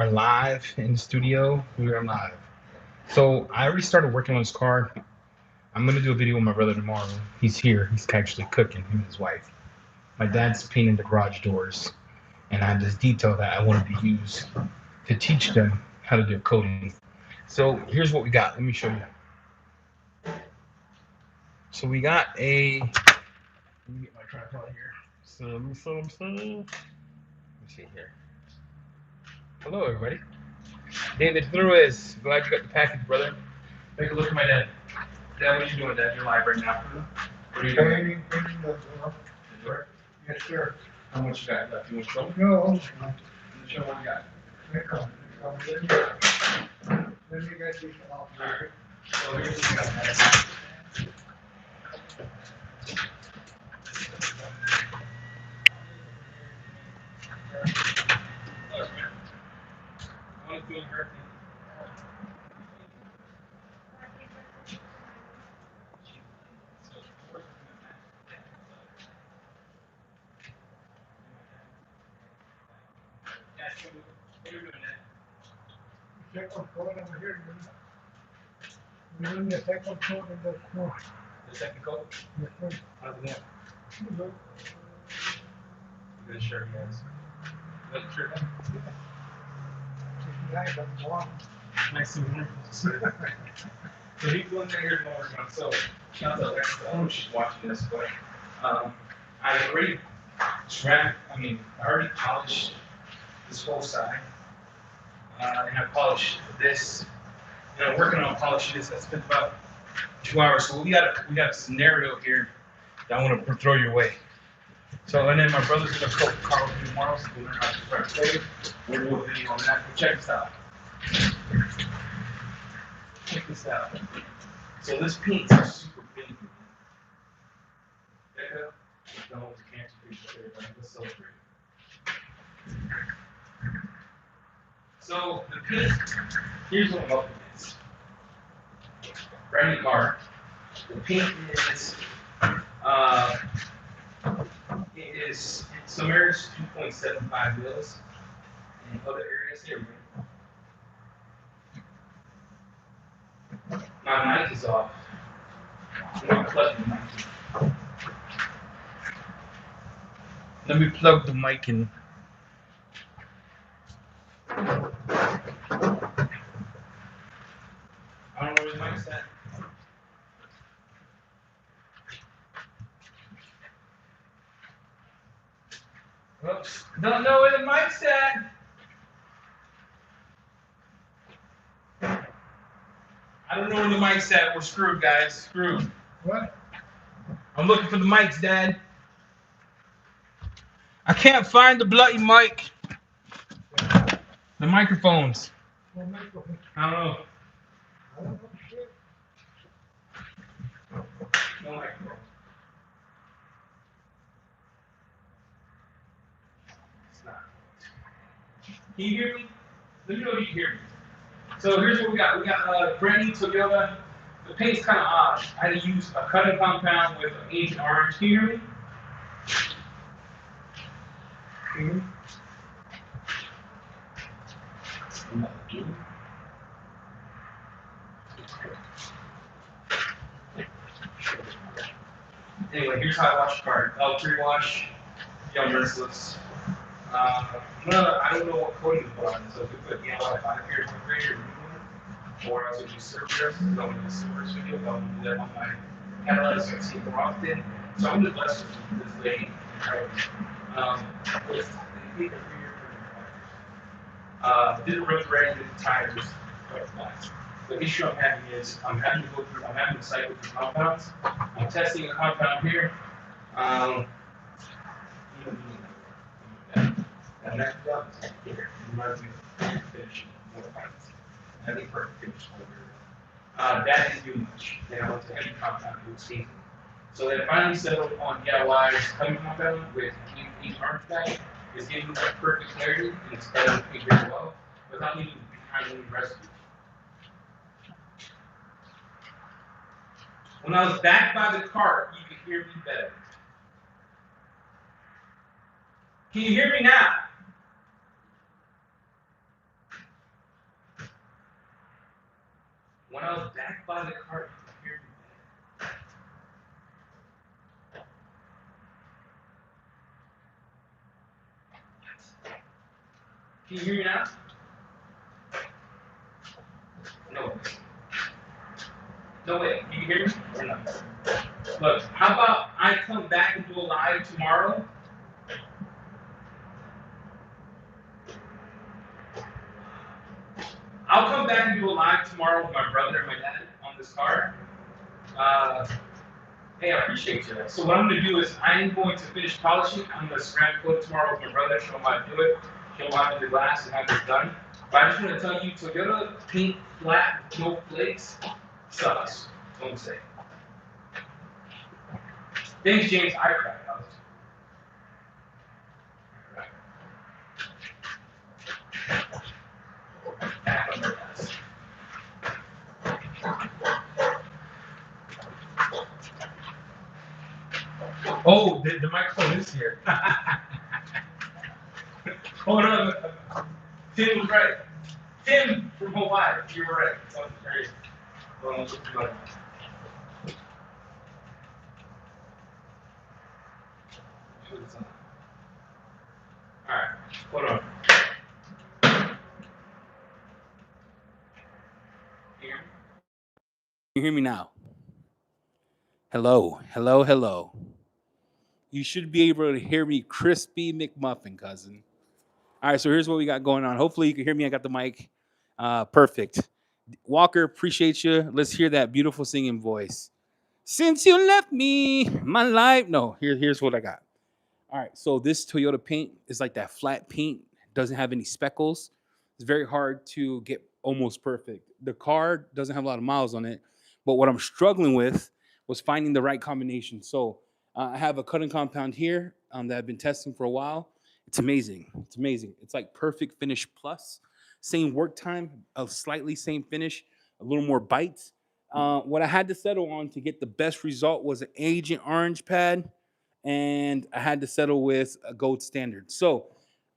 are live in the studio. We are live. So I already started working on this car. I'm gonna do a video with my brother tomorrow. He's here. He's actually cooking, him and his wife. My dad's painting the garage doors, and I have this detail that I wanted to use to teach them how to do coating. So here's what we got. Let me show you. So we got a. Let me get my tripod here. Let me see here. Hello, everybody. David Lewis. Glad you got the package, brother. Take a look at my dad. Dad, what are you doing, Dad? You're live right now. What are you doing? Painting the door. Yes, sir. How much you got left? You want to show? No. Show what you got. Then you got these off there. So here's what you got. I want to feel her. What are you doing, Dad? Second coat over here. You're doing the second coat in the snow. The second coat? Yes, sir. How's it going? Good. Good shirt, guys. Good shirt. Nice and warm. Nice and warm. So he's doing that here tomorrow. So shout out to I don't know if she's watching this, but I already I already polished this whole side. And I polished this. And I'm working on polishing this. I spent about 2 hours. So we got a scenario here that I want to throw your way. So and then my brother's gonna coat the car with me tomorrow, so we'll learn how to start playing. We'll do a video on that. But check this out. Check this out. So this paint is super painful. Check it out. Don't hold the cancer piece there, but let's celebrate. So the paint, here's what I'm up against. Brand new car. The paint is it is in some areas 2.75 mils. In other areas here, my mic is off. I'm not plugging the mic. Let me plug the mic in. I don't know where the mic's at. Oops. Don't know where the mic's at. I don't know where the mic's at. We're screwed, guys. Screwed. What? I'm looking for the mics, Dad. I can't find the bloody mic. The microphones. I don't know. No microphone. It's not. Can you hear me? Let me know if you can hear me. So here's what we got. We got brand new Toyota. The paint's kind of odd. I had to use a cutting compound with an Agent Orange. Can you hear me? Anyway, here's how I wash the car. Pre-wash, Young Merciless. I don't know what coating to put on it, so if we put yellow, if I hear it's greater, or else if you serve this, going to the service video, I'll do that on my catalyst, so I see it more often. So I'm just blessed with this lady. Didn't run ready with the tires. The issue I'm having is I'm having to cycle through compounds. I'm testing a compound here. And that job is here. Finish more pints. I think perfect finish over. That is too much. Then I went to heavy compound with season. So then I finally settled on DIY's heavy compound with each arm stack. Is giving me that perfect clarity and it's better to me very well without needing behind any recipe. When I was back by the cart, you could hear me better. Can you hear me now? When I was back by the car, can you hear me now? No. No way. Can you hear me? Or no? Look, how about I come back and do a live tomorrow? I'll come back and do a live tomorrow with my brother and my dad on this car. Hey, I appreciate you. So what I'm going to do is I'm going to finish polishing. I'm going to ceramic coat tomorrow with my brother, show him how to do it, show him how to do the glass and have this done. But I just want to tell you, Toyota paint flat with no flakes sucks. Don't say. Thanks, James. I cried. Back on the glass. Oh, the microphone is here. Hold on. Tim was right. Tim from Hawaii. You were right. That was great. Alright, hold on. Here. Can you hear me now? Hello, hello, hello. You should be able to hear me crispy McMuffin, cousin. All right, so here's what we got going on. Hopefully you can hear me. I got the mic. Perfect. Walker, appreciate you. Let's hear that beautiful singing voice. Since you left me, my life. No, here's what I got. All right, so this Toyota paint is like that flat paint, doesn't have any speckles. It's very hard to get almost perfect. The car doesn't have a lot of miles on it, but what I'm struggling with was finding the right combination. So I have a cutting compound here that I've been testing for a while. It's amazing. It's amazing. It's like perfect finish plus, same work time, a slightly same finish, a little more bite. What I had to settle on to get the best result was an Agent Orange pad, and I had to settle with a gold standard. So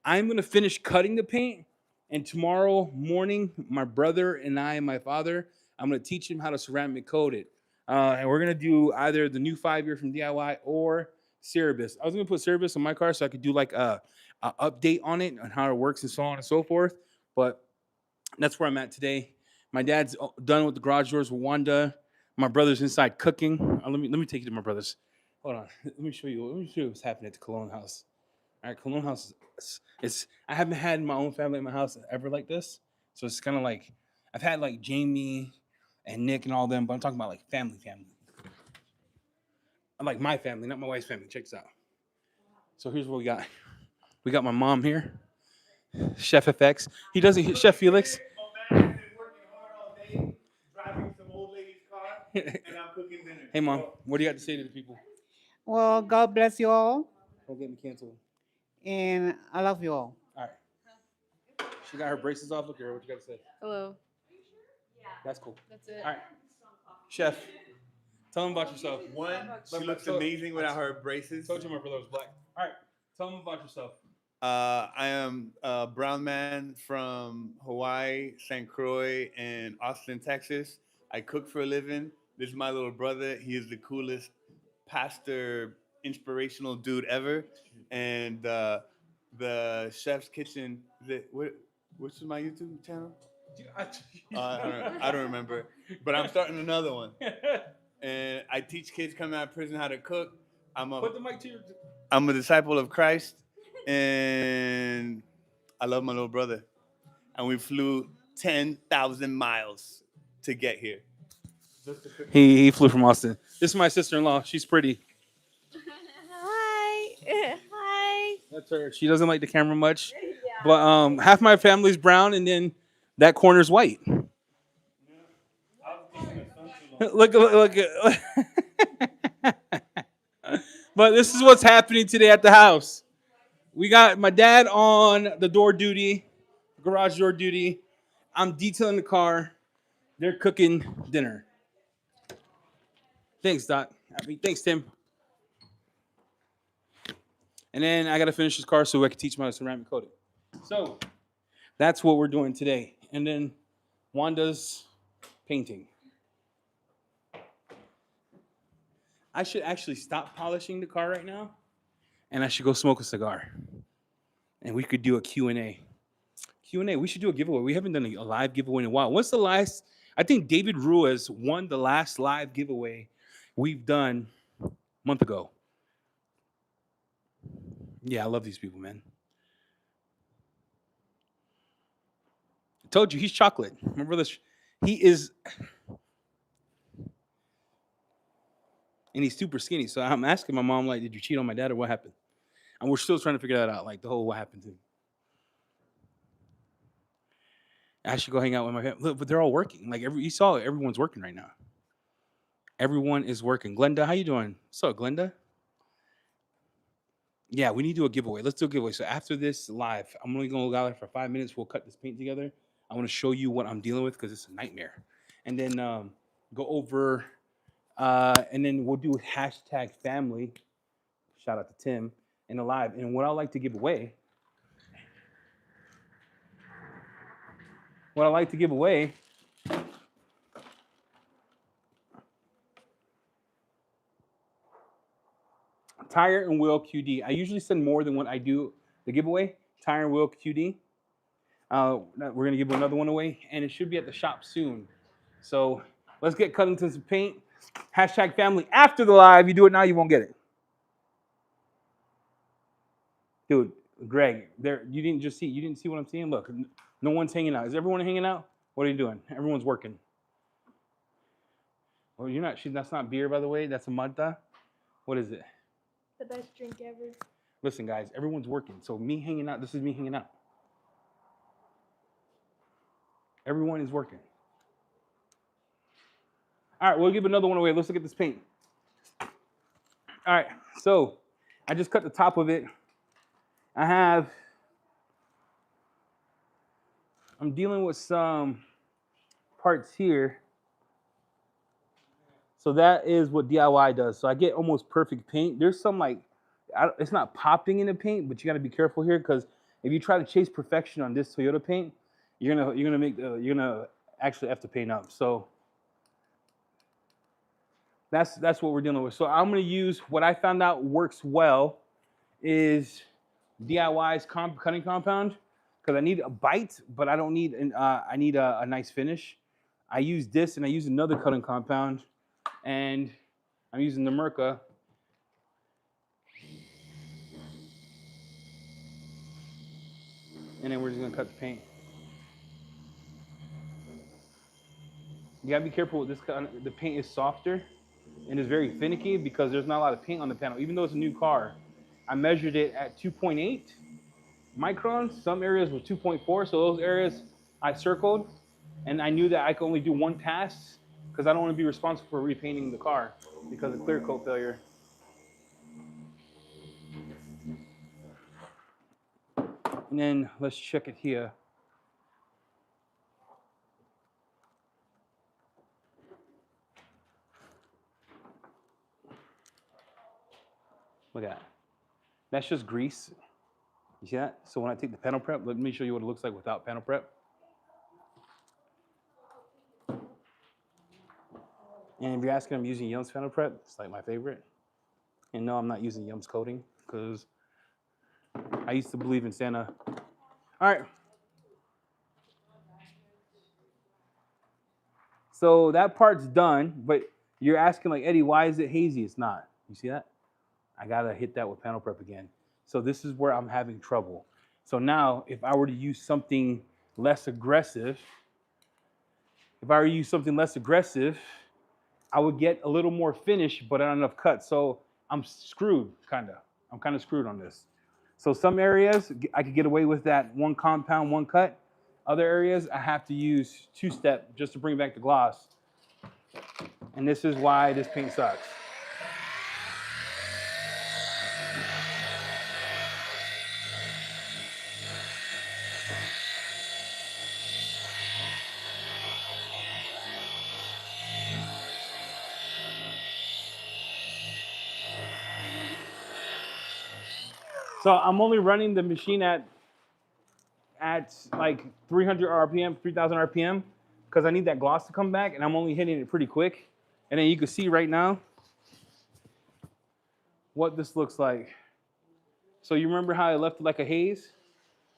I'm gonna finish cutting the paint, and tomorrow morning, my brother and I and my father, I'm gonna teach him how to ceramic coat it. And we're gonna do either the new 5-year from DIY or Cerebus. I was gonna put Cerebus on my car so I could do like a update on it and how it works and so on and so forth. But that's where I'm at today. My dad's done with the garage doors with Wanda. My brother's inside cooking. Let me take you to my brother's. Hold on. Let me show you. Let me show you what's happening at the Cologne house. All right, Cologne house is it's. I haven't had my own family in my house ever like this, so it's kind of like I've had like Jamie and Nick and all them, but I'm talking about like family. I'm like my family, not my wife's family. Check this out. So here's what we got. We got my mom here, Chef FX. He doesn't. Chef Felix. Hey, Mom, what do you have to say to the people? Well, God bless you all, Don't get me canceled. and I love you all. All right. She got her braces off. Look at her. What you got to say? Hello. That's cool. That's it. All right. Chef, tell them about yourself. One, she looks amazing without her braces. Told you my brother was black. All right. Tell them about yourself. I am a brown man from Hawaii, St. Croix, and Austin, Texas. I cook for a living. This is my little brother. He is the coolest pastor, inspirational dude ever. And the Chef's Kitchen, what's my YouTube channel? I don't remember. But I'm starting another one. And I teach kids coming out of prison how to cook. Put the mic to your. I'm a disciple of Christ, and I love my little brother. And we flew 10,000 miles to get here. He flew from Austin. This is my sister-in-law. She's pretty. Hi. Hi. That's her. She doesn't like the camera much, but half my family's brown, and then that corner's white. Look. But this is what's happening today at the house. We got my dad on the door duty, garage door duty. I'm detailing the car. They're cooking dinner. Thanks, Doc. Thanks, Tim. And then I got to finish this car so I can teach my ceramic coating. So that's what we're doing today. And then Wanda's painting. I should actually stop polishing the car right now, and I should go smoke a cigar. And we could do a Q&A. Q&A, we should do a giveaway. We haven't done a live giveaway in a while. What's the last? I think David Ruiz won the last live giveaway we've done a month ago. Yeah, I love these people, man. I told you, he's chocolate. Remember this? He is, and he's super skinny. So I'm asking my mom, like, did you cheat on my dad or what happened? And we're still trying to figure that out, like the whole what happened to him. I should go hang out with my family. Look, but they're all working. Like you saw, everyone's working right now. Everyone is working. Glenda, how you doing? What's up, Glenda? Yeah, we need to do a giveaway. Let's do a giveaway. So after this live, I'm only going to go out for 5 minutes. We'll cut this paint together. I want to show you what I'm dealing with because it's a nightmare. And then go over, and then we'll do hashtag family. Shout out to Tim in the live. And what I like to give away, tire and wheel QD. I usually send more than what I do the giveaway. Tire and wheel QD. We're going to give another one away, and it should be at the shop soon. So let's get cut into some paint. Hashtag family. After the live, you do it now, you won't get it. Dude, Greg, you didn't see what I'm seeing? Look, no one's hanging out. Is everyone hanging out? What are you doing? Everyone's working. Well, that's not beer, by the way. That's a Malta. What is it? The best drink ever. Listen, guys, everyone's working. So me hanging out, this is me hanging out. Everyone is working. All right, we'll give another one away. Let's look at this paint. All right, so I just cut the top of it. I'm dealing with some parts here. So that is what DIY does. So I get almost perfect paint. There's some it's not popping in the paint, but you got to be careful here because if you try to chase perfection on this Toyota paint, you're gonna actually have to paint up. So that's what we're dealing with. So I'm gonna use what I found out works well is DIY's cutting compound because I need a bite, but I don't need I need a nice finish. I use this and I use another cutting compound. And I'm using the Merca. And then we're just gonna cut the paint. You gotta be careful with this. The paint is softer and it's very finicky because there's not a lot of paint on the panel. Even though it's a new car, I measured it at 2.8 microns. Some areas were 2.4, so those areas I circled, and I knew that I could only do one pass because I don't want to be responsible for repainting the car because of clear coat failure. And then let's check it here. Look at that. That's just grease. You see that? So when I take the panel prep, let me show you what it looks like without panel prep. And if you're asking, I'm using Yum's panel prep. It's like my favorite. And no, I'm not using Yum's coating because I used to believe in Santa. All right. So that part's done, but you're asking like, Eddie, why is it hazy? It's not. You see that? I gotta hit that with panel prep again. So this is where I'm having trouble. So now if I were to use something less aggressive, I would get a little more finish, but not enough cut. So I'm screwed, kinda. I'm kind of screwed on this. So some areas I could get away with that one compound, one cut. Other areas I have to use two-step just to bring back the gloss. And this is why this paint sucks. So I'm only running the machine at like 300 RPM, 3,000 RPM, because I need that gloss to come back, and I'm only hitting it pretty quick. And then you can see right now what this looks like. So you remember how I left it like a haze?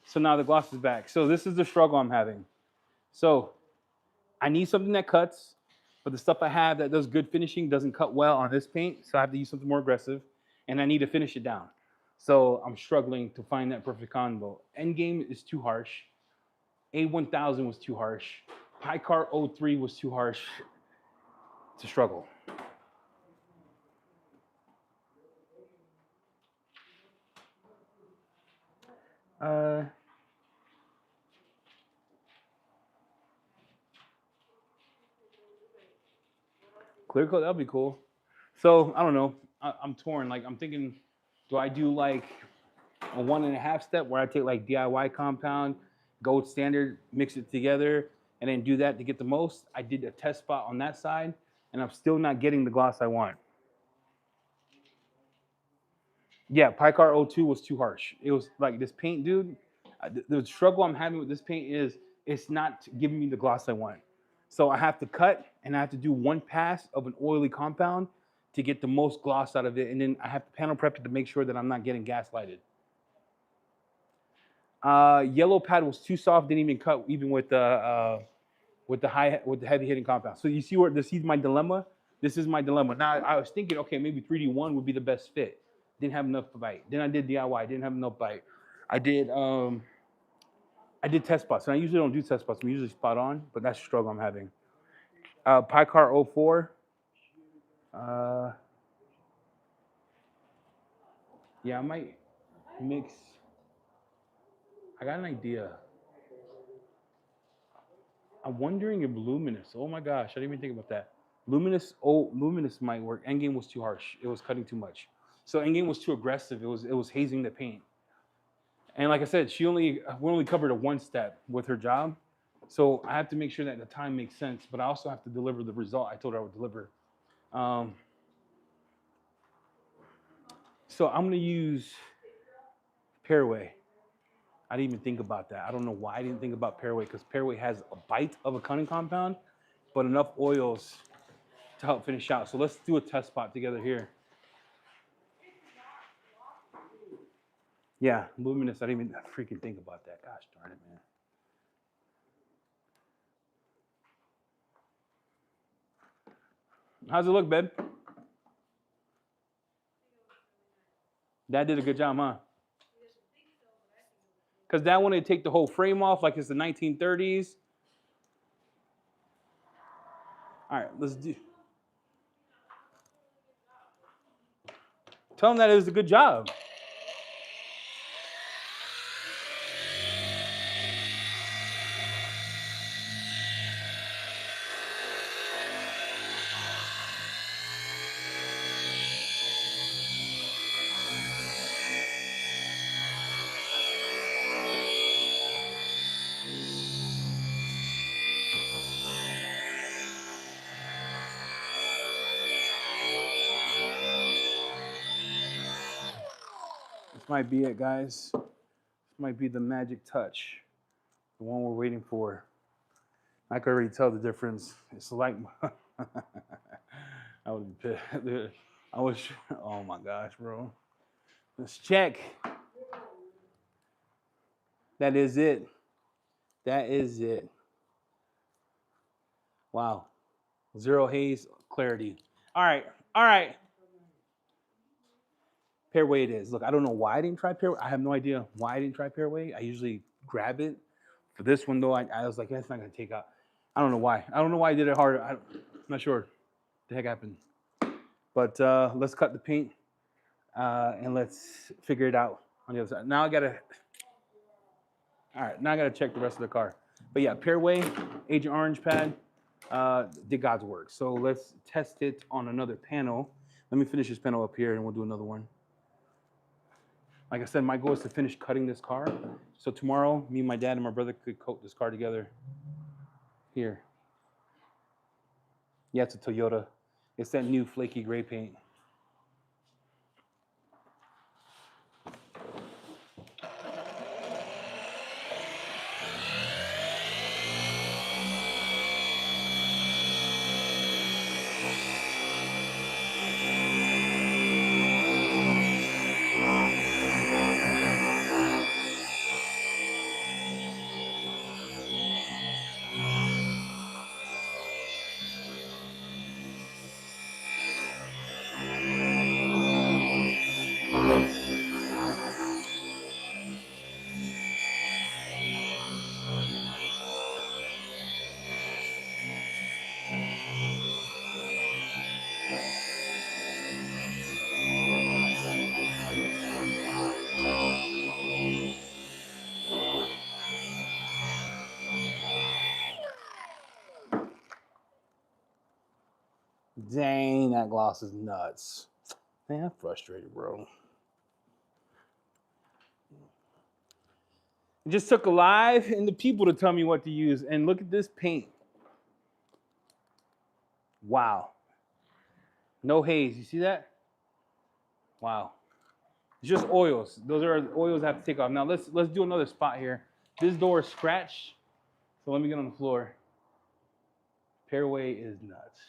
So now the gloss is back. So this is the struggle I'm having. So I need something that cuts, but the stuff I have that does good finishing doesn't cut well on this paint, so I have to use something more aggressive, and I need to finish it down. So I'm struggling to find that perfect combo. Endgame is too harsh. A1000 was too harsh. Picar 03 was too harsh. It's a struggle. Clear coat, that'd be cool. So I don't know. I'm torn. Like I'm thinking, do I do like a 1.5 step where I take like DIY compound, gold standard, mix it together, and then do that to get the most? I did a test spot on that side, and I'm still not getting the gloss I want. Yeah, Picar 02 was too harsh. It was like this paint, dude. The struggle I'm having with this paint is it's not giving me the gloss I want. So I have to cut and I have to do one pass of an oily compound to get the most gloss out of it. And then I have to panel prep it to make sure that I'm not getting gaslighted. Yellow pad was too soft, didn't even cut even with the heavy hitting compound. So you see where this is my dilemma? This is my dilemma. Now I was thinking, okay, maybe 3D1 would be the best fit. Didn't have enough bite. Then I did DIY, didn't have enough bite. I did test spots, and I usually don't do test spots. I'm usually spot on, but that's the struggle I'm having. Picar 04. Yeah, I might mix. I got an idea. I'm wondering if Luminous. Oh my gosh, I didn't even think about that. Luminous might work. Endgame was too harsh. It was cutting too much. So Endgame was too aggressive. It was hazing the paint. And like I said, we only covered a one step with her job. So I have to make sure that the time makes sense, but I also have to deliver the result I told her I would deliver. So I'm gonna use Pairway. I didn't even think about that. I don't know why I didn't think about Pairway, because Pairway has a bite of a cutting compound, but enough oils to help finish out. So let's do a test spot together here. Yeah, Luminous. I didn't even freaking think about that. Gosh darn it, man. How's it look, babe? Dad did a good job, huh? Because that one, it'd take the whole frame off like it's the 1930s. All right, let's do. Tell him that it was a good job. This might be it, guys. This might be the magic touch, the one we're waiting for. I can already tell the difference. It's like I would be pissed. I was. Oh my gosh, bro. Let's check. That is it. That is it. Wow. Zero haze, clarity. All right. All right. Pairway it is. Look, I don't know why I didn't try Pairway. I have no idea why I didn't try Pairway. I usually grab it. For this one, though, I was like, that's not going to take out. I don't know why. I don't know why I did it harder. I'm not sure what the heck happened. But let's cut the paint and let's figure it out on the other side. Now I got to, all right, now I got to check the rest of the car. But yeah, Pairway, Agent Orange pad, did God's work. So let's test it on another panel. Let me finish this panel up here and we'll do another one. Like I said, my goal is to finish cutting this car. So tomorrow, me, my dad, and my brother could coat this car together. Here. Yeah, it's a Toyota. It's that new flaky gray paint. Dang, that gloss is nuts. Man, I'm frustrated, bro. It just took Alive and the people to tell me what to use. And look at this paint. Wow. No haze. You see that? Wow. It's just oils. Those are oils I have to take off. Now let's do another spot here. This door is scratched. So let me get on the floor. Pairway is nuts.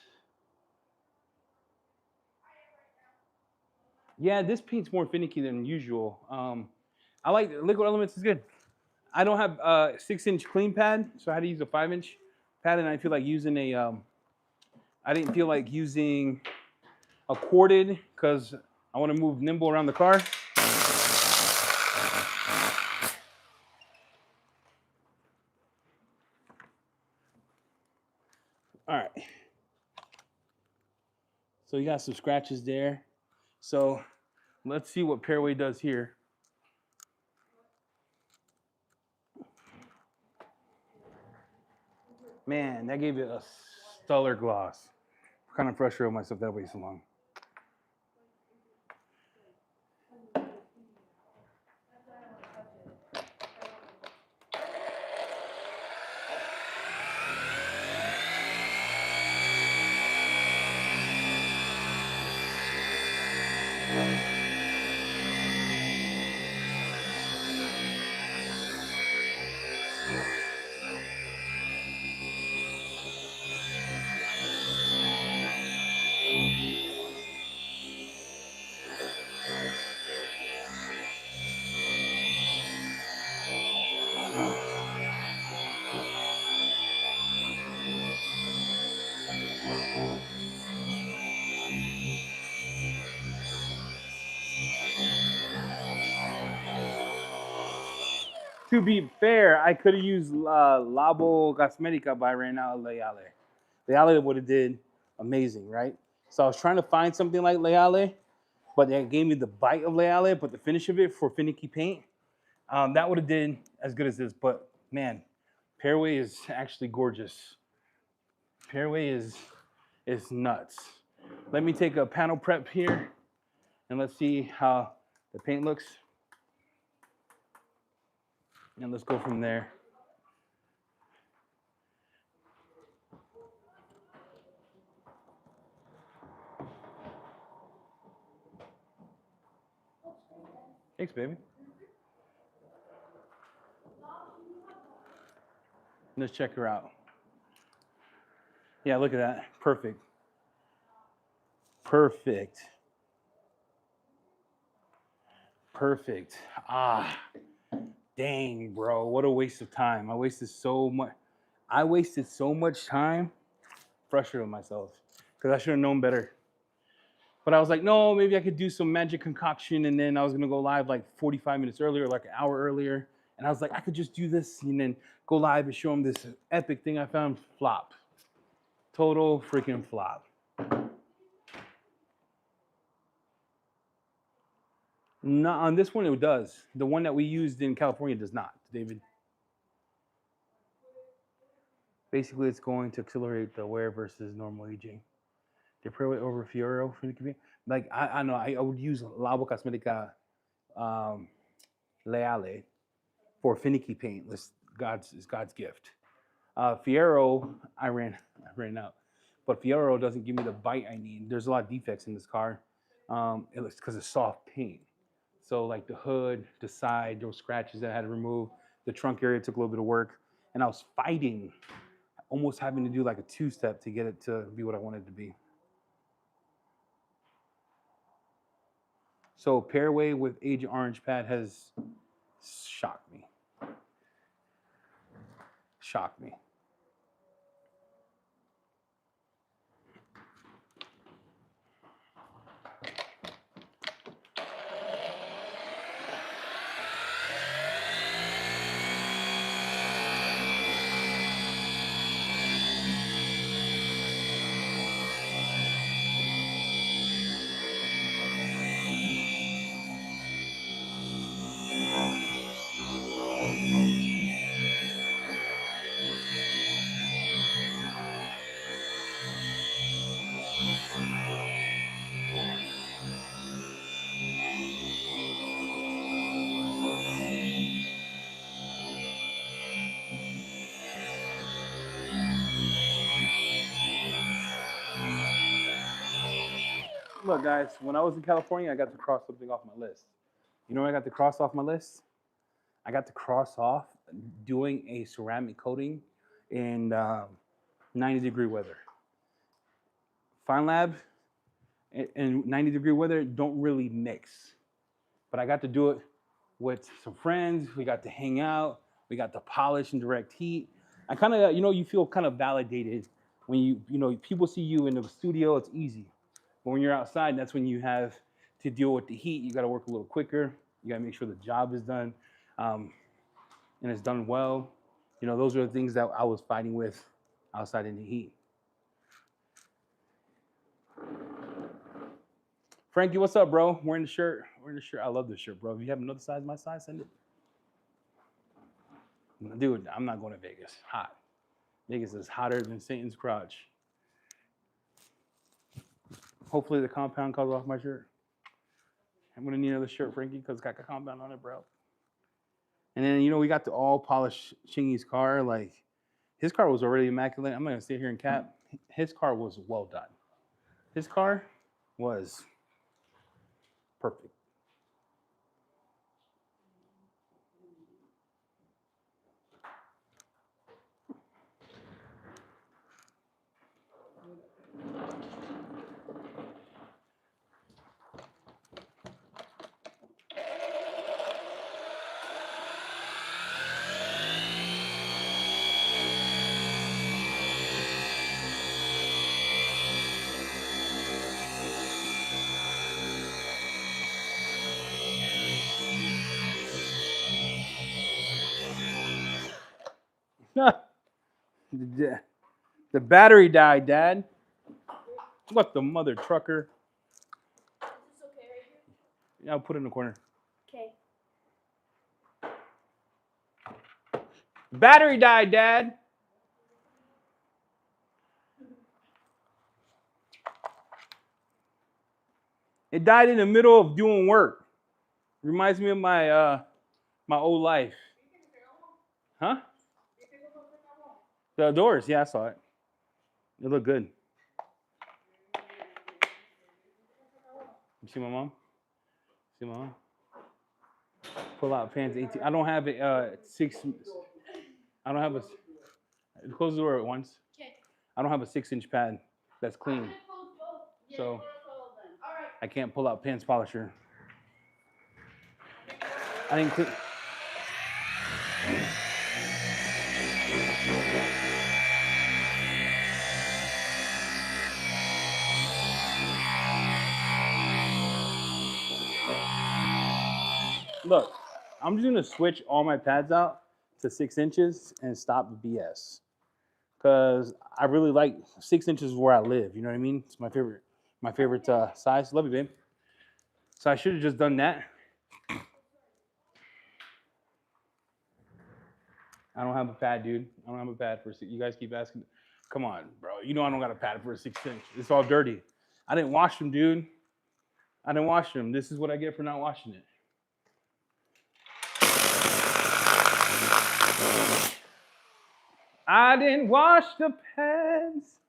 Yeah, this paint's more finicky than usual. I like Liquid Elements is good. I don't have a 6-inch clean pad, so I had to use a 5-inch pad, and I feel like using a. I didn't feel like using a corded because I want to move nimble around the car. All right. So you got some scratches there. So let's see what Pairway does here. Man, that gave it a stellar gloss. I'm kind of frustrated with myself that way so long. To be fair, I could have used Labo Cosmetica by Reynal Leale. Leale would have did amazing, right? So I was trying to find something like Leale, but they gave me the bite of Leale, but the finish of it for finicky paint, that would have did as good as this. But man, Pairway is actually gorgeous. Pairway is nuts. Let me take a panel prep here, and let's see how the paint looks. And let's go from there. Thanks, baby. Let's check her out. Yeah, look at that. Perfect. Perfect. Perfect. Ah, dang, bro. What a waste of time. I wasted so much time frustrating myself because I should have known better. But I was like, no, maybe I could do some magic concoction, and then I was gonna go live like 45 minutes earlier, like an hour earlier. And I was like, I could just do this and then go live and show them this epic thing I found. Flop. Total freaking flop. Not on this one, it does. The one that we used in California does not, David. Basically, it's going to accelerate the wear versus normal aging. The Pairway over Fiero for the convenience. Like I know I would use Labo Cosmetica Leale for finicky paint. It's God's gift. Fiero, I ran out, but Fiero doesn't give me the bite I need. There's a lot of defects in this car. It looks because it's soft paint. So like the hood, the side, there were scratches that I had to remove. The trunk area took a little bit of work, and I was fighting, almost having to do like a 2-step to get it to be what I wanted it to be. So Pairway with Agent Orange Pad has shocked me. Shocked me. Look, guys, when I was in California, I got to cross something off my list. You know what I got to cross off my list? I got to cross off doing a ceramic coating in 90-degree weather. Fine Lab and 90-degree weather don't really mix. But I got to do it with some friends. We got to hang out. We got to polish in direct heat. I kind of, you feel kind of validated when people see you in the studio, it's easy. But when you're outside, that's when you have to deal with the heat. You got to work a little quicker. You got to make sure the job is done and it's done well. Those are the things that I was fighting with outside in the heat. Frankie, what's up, bro? Wearing the shirt. I love this shirt, bro. If you have another size my size, send it. Dude, I'm not going to Vegas. Hot. Vegas is hotter than Satan's crotch. Hopefully the compound comes off my shirt. I'm going to need another shirt, Frankie, because it's got a compound on it, bro. And then, we got to all polish Chingy's car. Like, his car was already immaculate. I'm not going to sit here and cap. His car was well done. His car was perfect. The battery died, Dad. What the mother trucker? Is this okay right here? Yeah, I'll put it in the corner. Okay. Battery died, Dad. It died in the middle of doing work. Reminds me of my my old life. Huh? The doors, yeah, I saw it. It looked good. You see my mom? See my mom? Pull out pants 18. I don't have a 6. I don't have a. Close the door at once. Okay. I don't have a 6-inch pad that's clean. So I can't pull out pants polisher. I didn't clean. Look, I'm just gonna switch all my pads out to 6 inches and stop the BS. Cause I really like 6 inches where I live. You know what I mean? It's my favorite size. Love you, babe. So I should have just done that. I don't have a pad, dude. I don't have a pad for 6. You guys keep asking. Come on, bro. You know I don't got a pad for a 6-inch. It's all dirty. I didn't wash them, dude. I didn't wash them. This is what I get for not washing it. I didn't wash the pads.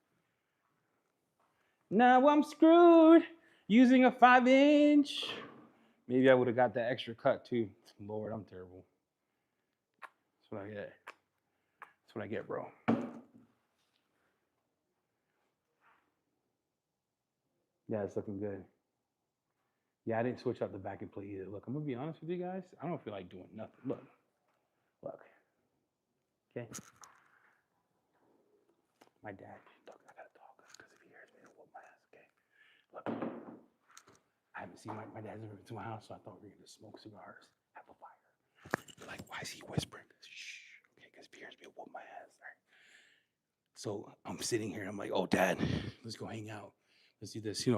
Now I'm screwed using a 5-inch. Maybe I would have got that extra cut too. Lord, I'm terrible. That's what I get. That's what I get, bro. Yeah, it's looking good. Yeah, I didn't switch out the vacuum plate either. Look, I'm gonna be honest with you guys. I don't feel like doing nothing. Look. Okay. My dad, look, I gotta talk because if he hears me, he'll whoop my ass. Okay. Look, I haven't seen my dad's never been to my house, so I thought we were gonna smoke cigars, have a fire. You're like, why is he whispering? Shh. Okay, because if he hears me, he'll whoop my ass. All right. So I'm sitting here and I'm like, oh, Dad, let's go hang out. Let's do this.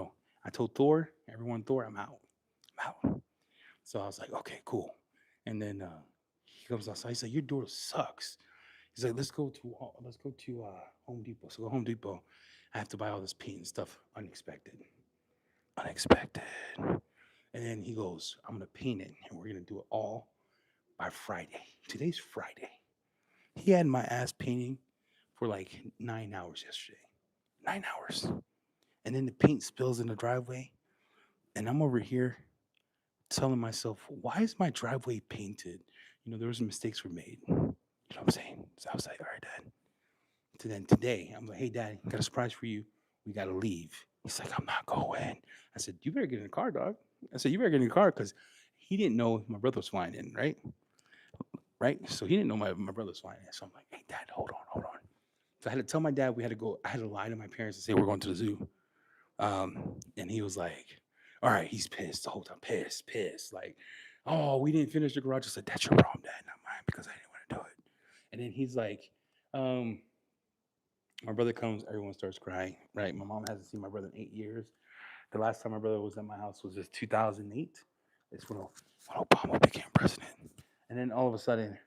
I told Thor, everyone, Thor, I'm out. So I was like, okay, cool. And then he comes outside. He's like, your door sucks. He's like, let's go to Home Depot. So go to Home Depot. I have to buy all this paint and stuff. Unexpected. And then he goes, I'm gonna paint it, and we're gonna do it all by Friday. Today's Friday. He had my ass painting for like 9 hours yesterday. 9 hours. And then the paint spills in the driveway. And I'm over here telling myself, why is my driveway painted? There was mistakes were made. You know what I'm saying? So I was like, all right, Dad. So then today, I'm like, hey, Dad, got a surprise for you. We got to leave. He's like, I'm not going. I said, you better get in the car, dog. I said, you better get in the car because he didn't know my brother was flying in, right? Right? So he didn't know my brother was flying in. So I'm like, hey, Dad, hold on. So I had to tell my dad we had to go. I had to lie to my parents and say we're going to the zoo. And he was like, all right, he's pissed the whole time. Pissed. Like, oh, we didn't finish the garage. I said, that's your problem, Dad, not mine, because I didn't want to do it. And then he's like, my brother comes, everyone starts crying, right? My mom hasn't seen my brother in 8 years. The last time my brother was at my house was just 2008. It's when Obama became president. And then all of a sudden,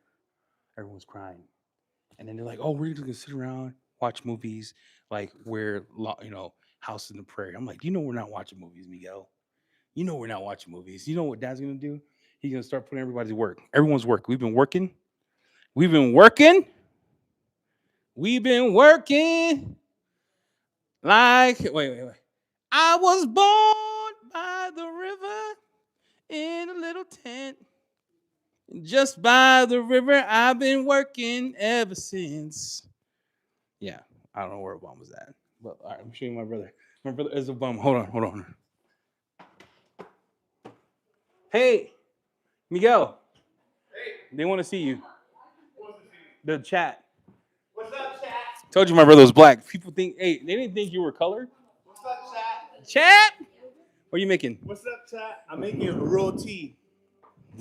everyone's crying. And then they're like, oh, we're just gonna sit around, watch movies, like House in the Prairie. I'm like, you know we're not watching movies, Miguel. You know we're not watching movies. You know what Dad's gonna do? He's gonna start putting everybody to work. Everyone's work. We've been working. We've been working. We've been working. Like, wait. I was born by the river in a little tent. Just by the river, I've been working ever since. Yeah, I don't know where Obama was at. But all right, I'm showing my brother. My brother is Obama. Hold on. Hey, Miguel. Hey, They want to see you. what's the thing? The chat. What's up, chat? Told you my brother was black. People think, hey, they didn't think you were colored. What's up, chat? Chat? What are you making? What's up, chat? I'm making a raw tea.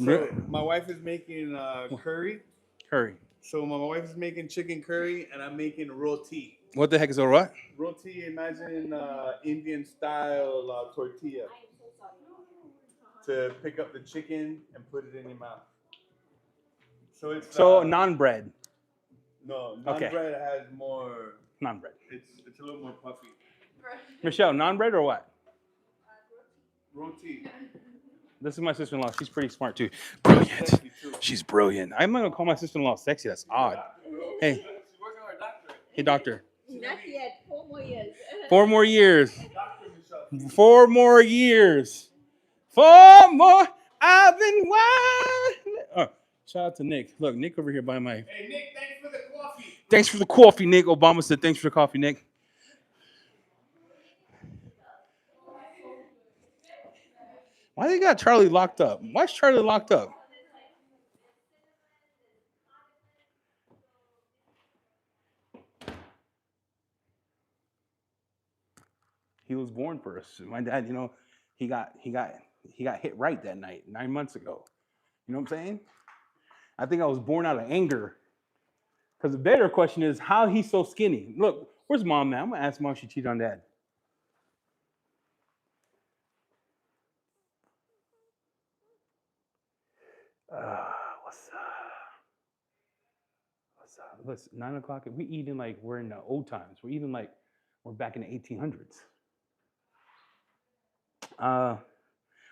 So my wife is making curry. Curry. So my wife is making chicken curry, and I'm making raw tea. What the heck is a what? Raw tea, imagine Indian style tortilla to pick up the chicken and put it in your mouth. So it's Non bread. no Okay. bread has more. Non bread. It's a little more puffy. Michelle, non bread or what? Raw tea. This is my sister in law. She's pretty smart too. Brilliant. Sexy too. She's brilliant. I'm not gonna call my sister in law sexy. That's odd. Hey. She's working on her doctorate. Hey, doctor. Not yet. 4 more years. 4 more years. Doctor Michelle. 4 more years. 4 more. I've been wild. Oh, shout out to Nick. Look, Nick over here by my. Hey Nick, thanks for the coffee. Thanks for the coffee, Nick. Obama said thanks for the coffee, Nick. Why they got Charlie locked up? Why is Charlie locked up? He was born for us. My dad, he got hit right that night 9 months ago. You know what I'm saying? I think I was born out of anger. Because the better question is how he's so skinny. Look, where's mom now? I'm gonna ask mom if she cheated on dad. What's up? Listen, 9 o'clock. We eating like we're in the old times. We're eating like we're back in the 1800s.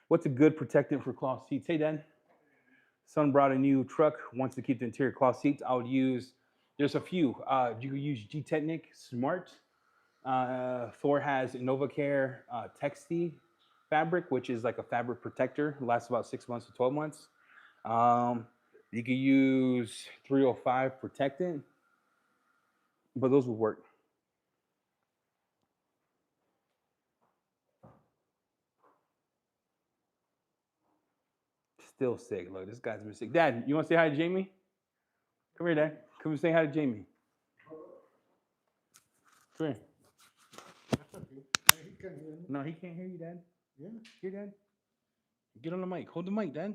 What's a good protectant for cloth seats? Hey, Dad. Son brought a new truck, wants to keep the interior cloth seats. I would use, there's a few. You could use G-Technic Smart. Thor has InnovaCare Texty fabric, which is like a fabric protector. It lasts about 6 months to 12 months. You could use 305 protectant, but those would work. Still sick. Look, this guy's been sick. Dad, you want to say hi to Jamie? Come here, Dad. Come and say hi to Jamie. Come here. No, he can't hear you, Dad. Yeah. Here, Dad. Get on the mic. Hold the mic, Dad.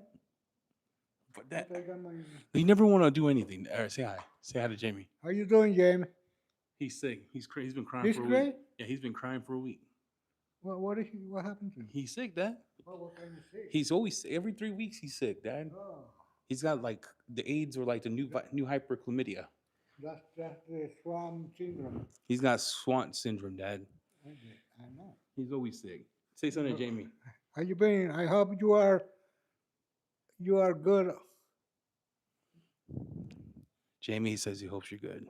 But that, I got my... you never want to do anything. All right, say hi. Say hi to Jamie. How you doing, Jamie? He's sick. He's been crying He's for a great? week. Yeah, he's been crying for a week. What happened to him? He's sick, Dad. What kind of sick? He's always sick. Every 3 weeks he's sick, Dad. Oh, He's got like the AIDS or like the new hyperchlamydia. that's the Swan syndrome. He's got Swan syndrome, Dad. I know. He's always sick. Say something to Jamie. How you been? I hope you are good. Jamie, he says he hopes you're good.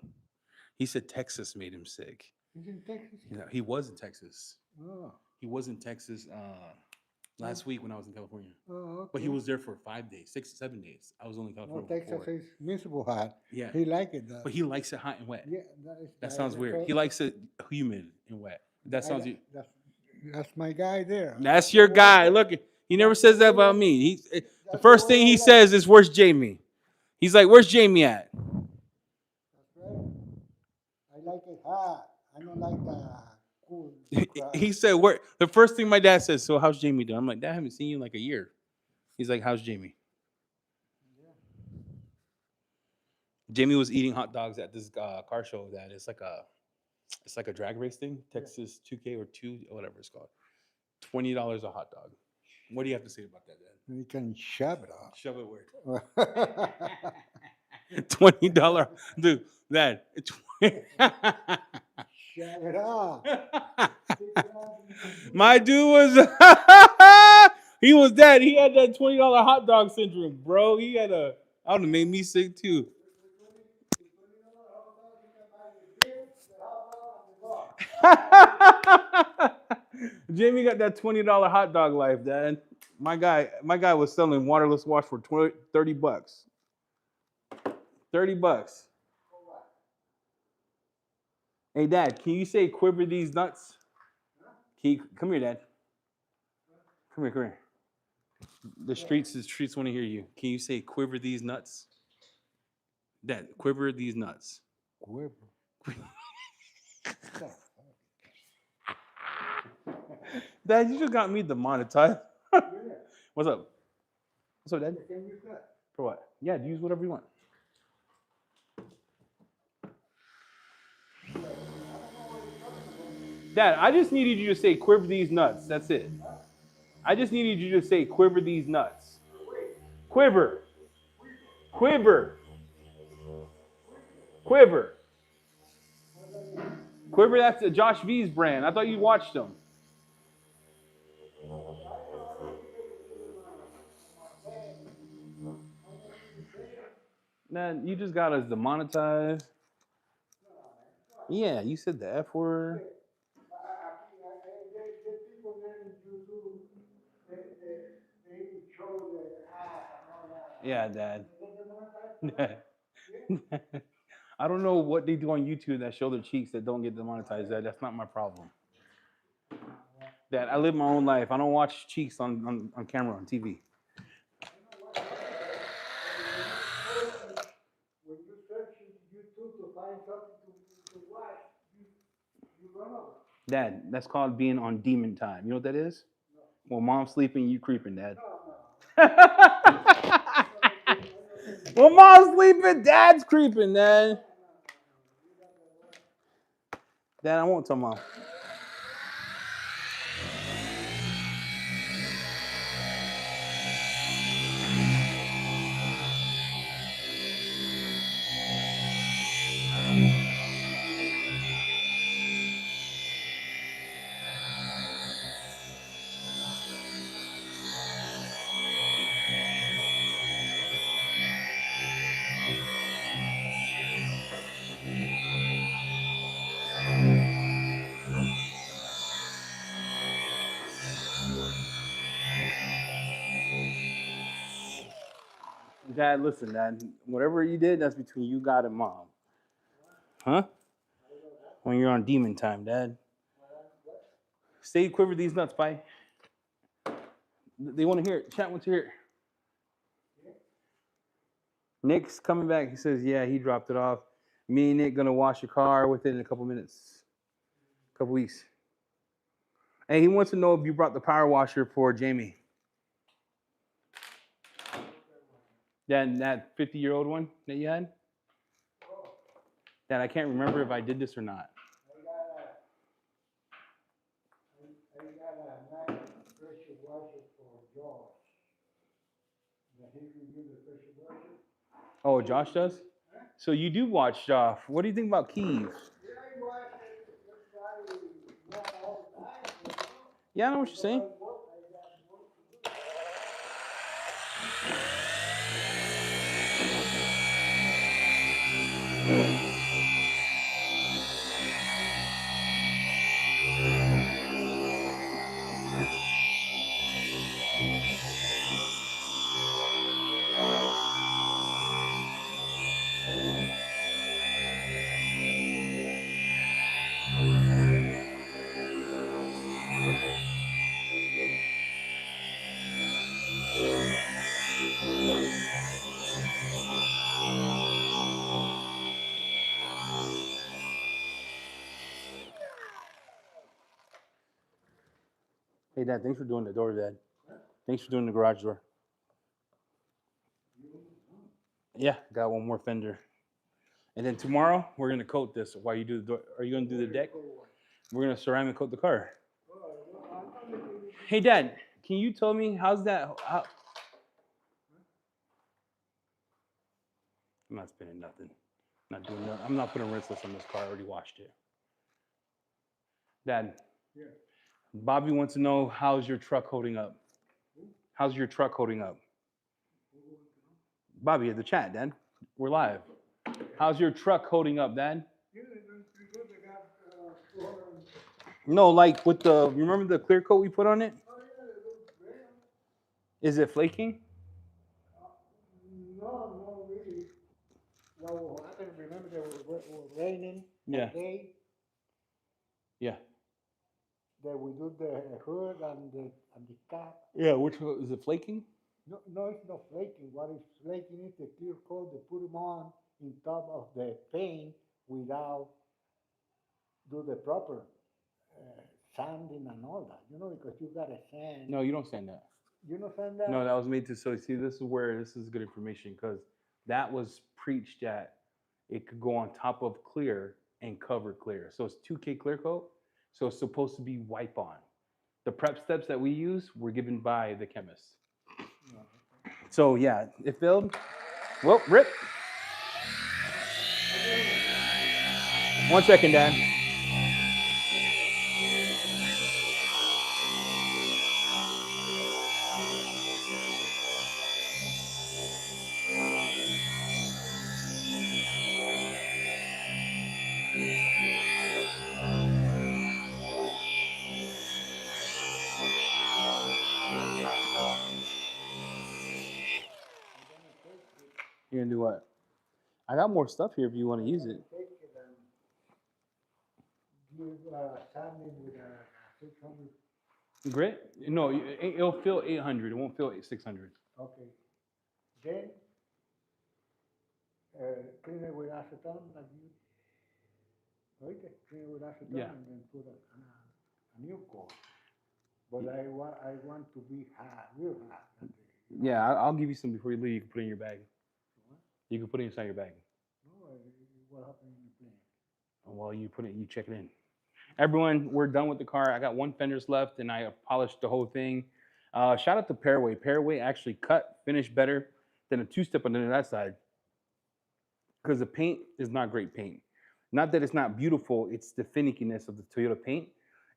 He said Texas made him sick. He's in Texas. You know, he was in Texas. Oh, He was in Texas last week when I was in California. Oh, But he okay. was there for 5 days, 6 to 7 days. I was only in No, California for Texas 4. is miserable hot. Yeah. He like it though. But he likes it hot and wet. Yeah, That sounds is weird. correct. He likes it humid and wet. That sounds. That's my guy there. That's your guy. Look, he never says that about me. The That's first the way thing I he like says is, "Where's Jamie?" He's like, "Where's Jamie at?" That's right. I like it hot. I don't like the cool. He said, "Where?" The first thing my dad says, "So how's Jamie doing?" I'm like, "Dad, I haven't seen you in like a year." He's like, "How's Jamie?" Jamie was eating hot dogs at this car show. That it's like a drag race thing, Texas 2K or 2, whatever it's called. $20 a hot dog. What do you have to say about that, Dad? You can shove it off. Shove it where? $20, dude. Dad. Shove it off. My dude was he was dead. He had that $20 hot dog syndrome, bro. He had a I would have made me sick too. Jamie got that $20 hot dog life, Dad. My guy was selling waterless wash for $30. $30. Hey, Dad, can you say quiver these nuts? Come here, Dad. Come here. The streets want to hear you. Can you say quiver these nuts? Dad, quiver these nuts. Quiver. Dad, you just got me demonetized. What's up? What's up, Dad? For what? Yeah, use whatever you want. Dad, I just needed you to say quiver these nuts. That's it. I just needed you to say quiver these nuts. Quiver. Quiver. Quiver. Quiver, that's a Josh V's brand. I thought you watched them. Man, you just got us demonetized. Yeah, you said the F word. Yeah, Dad. I don't know what they do on YouTube that show their cheeks that don't get demonetized. That's not my problem. Dad, I live my own life. I don't watch cheeks on camera, on TV. When you search YouTube to find something to watch, you run over. Dad, that's called being on demon time. You know what that is? No. Well, mom's sleeping, you creeping, Dad. No. Well, mom's sleeping, Dad's creeping, Dad. Dad, I won't tell Mom. Dad, listen, Dad. Whatever you did, that's between you, God, and Mom. Huh? When you're on demon time, Dad. Stay quiver these nuts, bye. They want to hear it. Chat wants to hear it. Nick's coming back. He says, yeah, he dropped it off. Me and Nick gonna wash your car within a couple minutes. Couple weeks. Hey, he wants to know if you brought the power washer for Jamie. That 50-year-old one that you had? Dad, I can't remember if I did this or not. I got a nice pressure washer for George. He can use the pressure washer. Oh, Josh does? So you do watch Josh. What do you think about Keys? Yeah, I know what you're saying. Hey, Dad, thanks for doing the door, Dad. Thanks for doing the garage door. Yeah, got one more fender. And then tomorrow, we're going to coat this while you do the door. Are you going to do the deck? We're going to ceramic coat the car. Hey, Dad, can you tell me how's that? I'm not spinning nothing. Not doing nothing. I'm not putting rinseless on this car. I already washed it. Dad, Yeah. Bobby wants to know how's your truck holding up? How's your truck holding up? Bobby, at the chat, Dad. We're live. How's your truck holding up, Dad? Yeah, that's pretty good. They got 400. No, like with the, remember the clear coat we put on it? Oh, yeah, it looks great. Is it flaking? No, really. Well, I can remember there was raining Yeah. that day Yeah. that we do the hood and the cap. Yeah, which one, is it flaking? No, it's not flaking. What is flaking is the clear coat they put them on top of the paint without do the proper sanding and all that. Because you got to sand. No, you don't sand that. You know sand that? No, that was made to, so see, this is where, this is good information, because that was preached that it could go on top of clear and cover clear. So it's 2K clear coat, so it's supposed to be wipe on. The prep steps that we use were given by the chemist. So yeah, it failed. Well, rip. 1 second, Dad. You're gonna do what? I got more stuff here if you want to use it. Take it and give sanding with a 600. Grit? No, it'll fill 800. It won't fill 600. Okay. Then clean it with acetone, like you. Okay, clean it with acetone Yeah. and then put a new coat. But I want to be hot, real hot. Yeah, I'll give you some before you leave. You can put it in your bag. You can put it inside your bag. No, what happened in the plane? Well, you put it, you check it in. Everyone, we're done with the car. I got one fenders left, and I polished the whole thing. Shout out to Pairway. Pairway actually finished better than a two-step on that side, because the paint is not great paint. Not that it's not beautiful, it's the finickiness of the Toyota paint,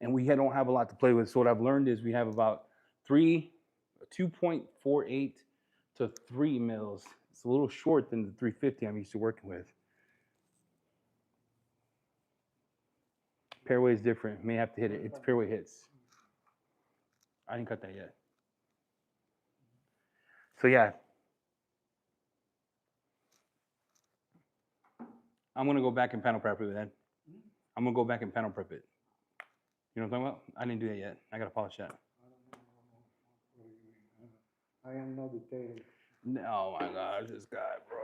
and we don't have a lot to play with. So what I've learned is we have about 2.48 to 3 mils. It's a little short than the 350 I'm used to working with. Pairway is different. May have to hit it. It's Pairway hits. I didn't cut that yet. So yeah. I'm gonna go back and panel prep it then. I'm gonna go back and panel prep it. You know what I'm talking about? I didn't do that yet. I gotta polish that. I am not detailed. Oh my gosh, this guy, bro.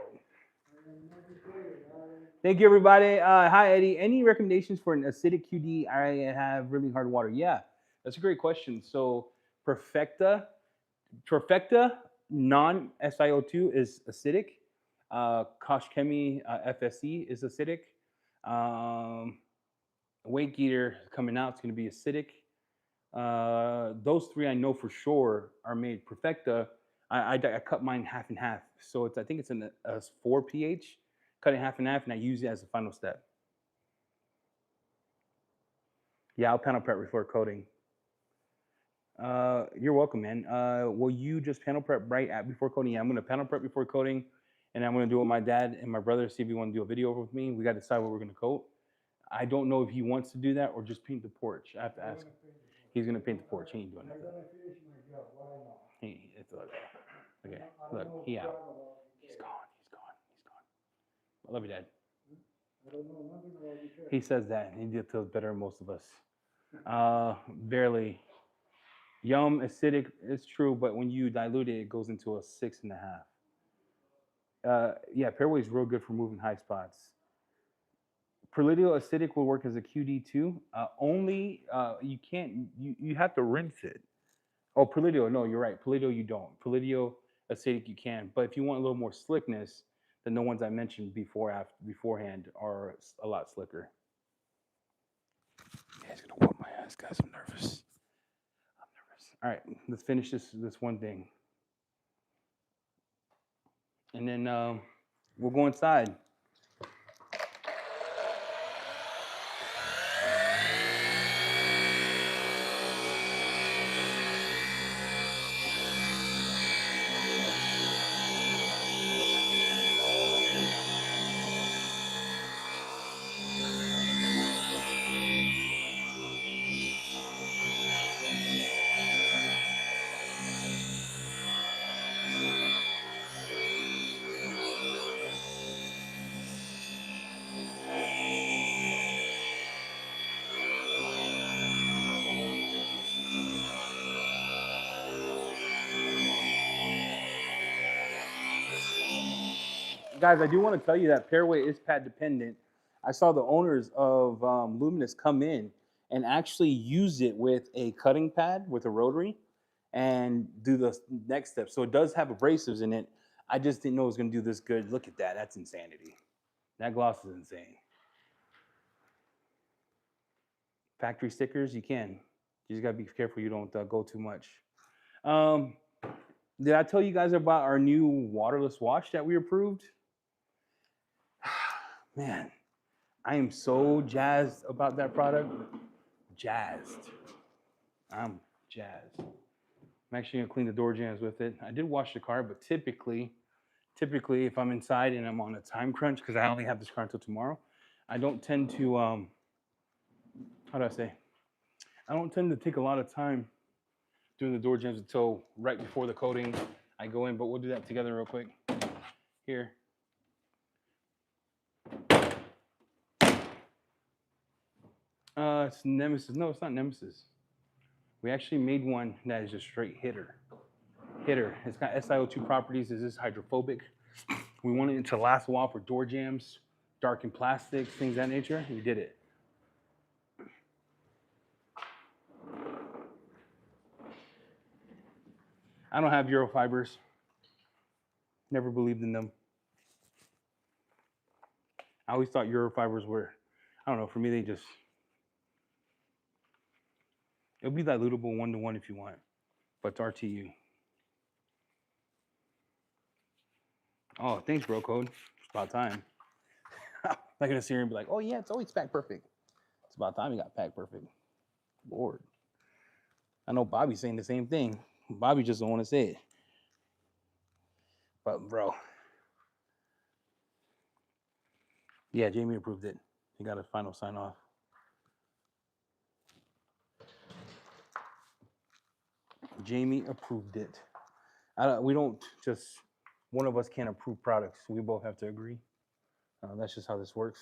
Thank you, everybody. Hi, Eddie. Any recommendations for an acidic QD? I have really hard water. Yeah, that's a great question. So Perfecta non-SiO2 is acidic. Koshchemi FSE is acidic. Weight Gator coming out is going to be acidic. Those three I know for sure are made. Perfecta, I cut mine half and half. So I think it's a 4 pH. Cut it half and half, and I use it as a final step. Yeah, I'll panel prep before coating. You're welcome, man. Will you just panel prep before coating? Yeah, I'm going to panel prep before coating, and I'm going to do it with my dad and my brother, see if you want to do a video with me. We got to decide what we're going to coat. I don't know if he wants to do that or just paint the porch. I have to ask him. He's going to paint the porch. He ain't doing that. It's okay. Look, he out. He's gone. I love you, Dad. He says that. He feels better than most of us. Barely. Yum, acidic, it's true, but when you dilute it, it goes into a 6.5. Yeah, Pairway is real good for moving high spots. Perlidio acidic will work as a QD too. Only you can't. You have to rinse it. Oh, Perlidio, no, you're right. Perlidio, you don't. Perlidio acidic, you can. But if you want a little more slickness, then the ones I mentioned beforehand are a lot slicker. Yeah, he's gonna whoop my ass, guys. I'm nervous. All right, let's finish this one thing, and then we'll go inside. Guys, I do want to tell you that Pairway is pad dependent. I saw the owners of Luminous come in and actually use it with a cutting pad with a rotary and do the next step. So it does have abrasives in it. I just didn't know it was going to do this good. Look at that. That's insanity. That gloss is insane. Factory stickers, you can. You just got to be careful you don't go too much. Did I tell you guys about our new waterless wash that we approved? Man, I am so jazzed about that product. Jazzed. I'm jazzed. I'm actually gonna clean the door jams with it. I did wash the car, but typically if I'm inside and I'm on a time crunch, because I only have this car until tomorrow, I don't tend to how do I say? I don't tend to take a lot of time doing the door jams until right before the coating I go in, but we'll do that together real quick. Here. It's Nemesis. No, it's not Nemesis. We actually made one that is a straight hitter. It's got SiO2 properties. This is hydrophobic. We wanted it to last a while for door jams, darkened plastics, things of that nature. We did it. I don't have Eurofibers. Never believed in them. I always thought Eurofibers were, I don't know, for me they just, it'll be dilutable 1-to-1 if you want, but it's RTU. Oh, thanks, bro code. It's about time. I'm not gonna sit here and be like, oh yeah, it's always packed perfect. It's about time you got packed perfect. Lord. I know Bobby's saying the same thing. Bobby just don't want to say it. But bro. Yeah, Jamie approved it. He got a final sign off. Jamie approved it. We don't just, one of us can't approve products. We both have to agree. That's just how this works.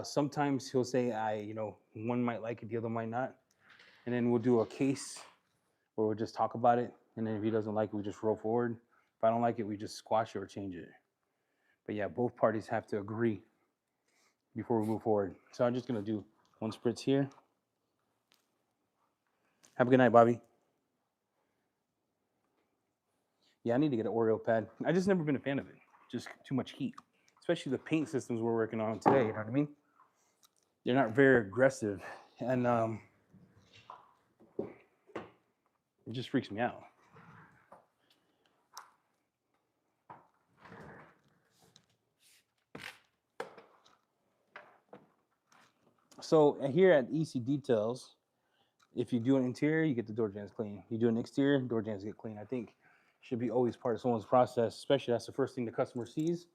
Sometimes he'll say, one might like it, the other might not. And then we'll do a case where we'll just talk about it. And then if he doesn't like it, we just roll forward. If I don't like it, we just squash it or change it. But yeah, both parties have to agree before we move forward. So I'm just gonna do one spritz here. Have a good night, Bobby. Yeah, I need to get an Oreo pad. I just never been a fan of it. Just too much heat, especially the paint systems we're working on today. You know what I mean? They're not very aggressive, and it just freaks me out. So here at EC Details, if you do an interior, you get the door jams clean. You do an exterior, door jams get clean. I think should be always part of someone's process, especially that's the first thing the customer sees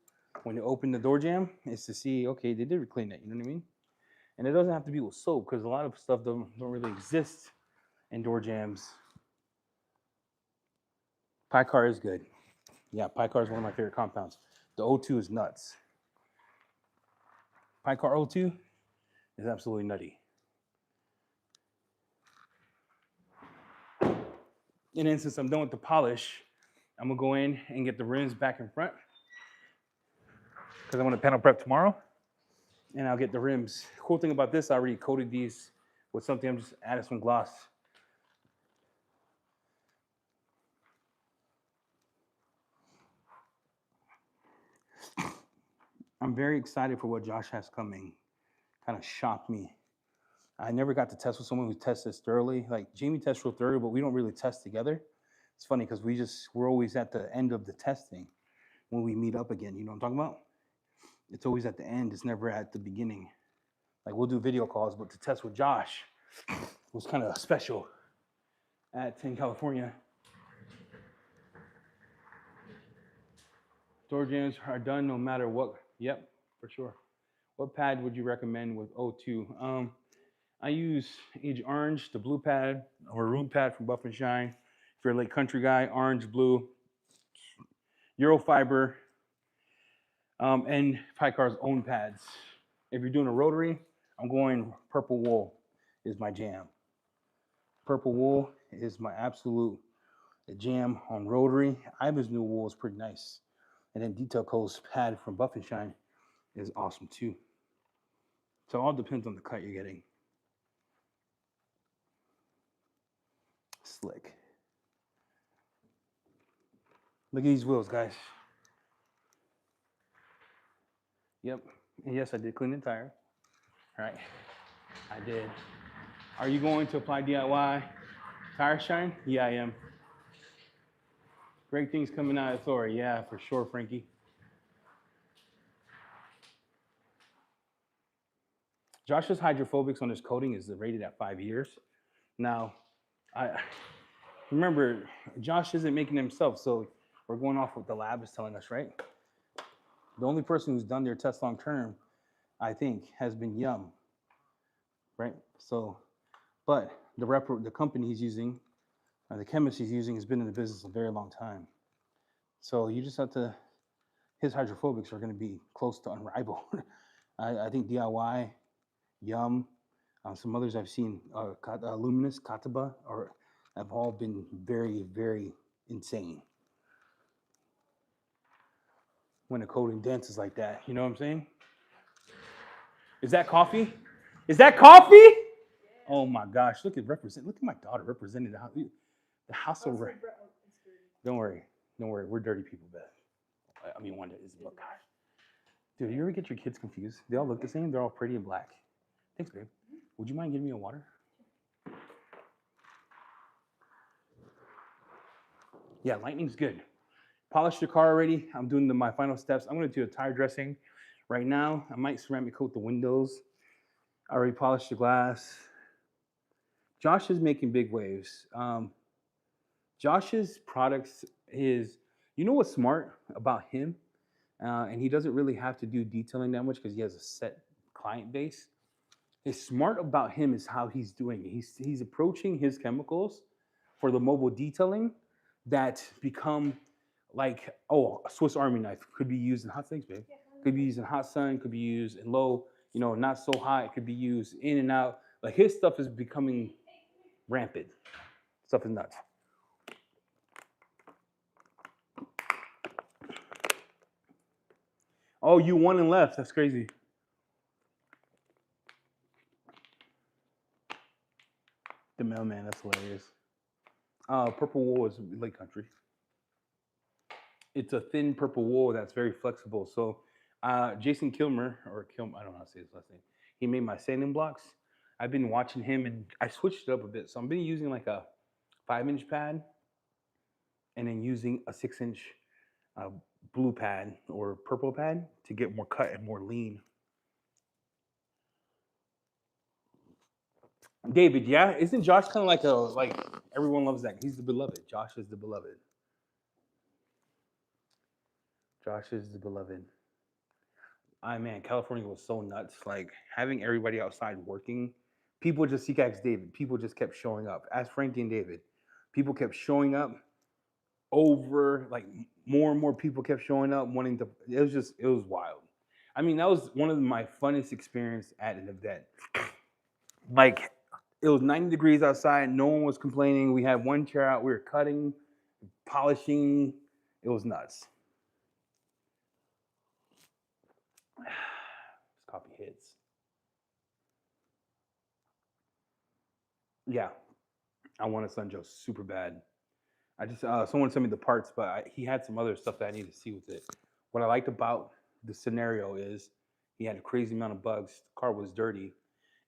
when you open the door jam, is to see, okay, they did clean it, you know what I mean? And it doesn't have to be with soap, because a lot of stuff don't really exist in door jams. Picar is good. Yeah, Picar is one of my favorite compounds. The O2 is nuts. Picar O2 is absolutely nutty. And then since I'm done with the polish, I'm gonna go in and get the rims back in front because I want to panel prep tomorrow. and I'll get the rims. Cool thing about this, I already coated these with something. I'm just adding some gloss. I'm very excited for what Josh has coming. Kind of shocked me. I never got to test with someone who tests this thoroughly. Like Jamie tests real thoroughly, but we don't really test together. It's funny because we're always at the end of the testing when we meet up again. You know what I'm talking about? It's always at the end. It's never at the beginning. Like we'll do video calls, but to test with Josh was kind of special in California. Door jams are done no matter what. Yep, for sure. What pad would you recommend with O2? I use Agent Orange, the blue pad, or maroon pad from Buff and Shine. If you're a late country guy, orange, blue, Eurofiber, and Picar's own pads. If you're doing a rotary, I'm going purple wool is my jam. Purple wool is my absolute jam on rotary. Ivan's new wool is pretty nice. And then Detail Co's pad from Buff and Shine is awesome too. So it all depends on the cut you're getting. Slick. Look at these wheels, guys. Yep. And yes, I did clean the tire. All right. I did. Are you going to apply DIY tire shine? Yeah, I am. Great things coming out of Thor. Yeah, for sure, Frankie. Josh's hydrophobics on his coating is rated at 5 years. Now, I remember Josh isn't making himself, so we're going off what the lab is telling us, right? The only person who's done their test long term, I think, has been Yum, right? So, but the company he's using, the chemist he's using, has been in the business a very long time. So you just have to. His hydrophobics are going to be close to unrivaled. I think DIY, Yum, some others I've seen, Luminous, Kataba, have all been very, very insane when the coating dances like that. You know what I'm saying? Is that coffee? Is that coffee? Yeah. Oh my gosh! Look at my daughter representing the house of. Don't worry. We're dirty people, Beth. I mean, one day is look, gosh. Dude, you ever get your kids confused? They all look the same. They're all pretty and black. Thanks, babe. Would you mind giving me a water? Yeah, lightning's good. Polished the car already. I'm doing my final steps. I'm going to do a tire dressing right now. I might ceramic coat the windows. I already polished the glass. Josh is making big waves. Josh's products is, you know what's smart about him? And he doesn't really have to do detailing that much because he has a set client base. What's smart about him is how he's doing it. He's approaching his chemicals for the mobile detailing that become like, a Swiss Army knife could be used in hot things, babe. Could be used in hot sun, could be used in low, not so hot. It could be used in and out. Like his stuff is becoming rampant. Stuff is nuts. Oh, you won and left. That's crazy. The mailman, that's hilarious. Purple wool is Lake Country. It's a thin purple wool that's very flexible. So Jason Kilmer, I don't know how to say his last name. He made my sanding blocks. I've been watching him and I switched it up a bit. So I've been using like a 5-inch pad and then using a 6-inch blue pad or purple pad to get more cut and more lean. David, yeah, isn't Josh kind of like everyone loves that? He's the beloved. Josh is the beloved. Josh is the beloved. Man, California was so nuts. Like having everybody outside working, people just seek ask David. People just kept showing up. Ask Frankie and David. People kept showing up over, like more and more people kept showing up wanting to. It was wild. I mean, that was one of my funnest experiences at an event. Like it was 90 degrees outside. No one was complaining. We had one chair out. We were cutting, polishing. It was nuts. This coffee hits. Yeah, I want a Sunjoe super bad. I just someone sent me the parts, but he had some other stuff that I need to see with it. What I liked about the scenario is he had a crazy amount of bugs. The car was dirty,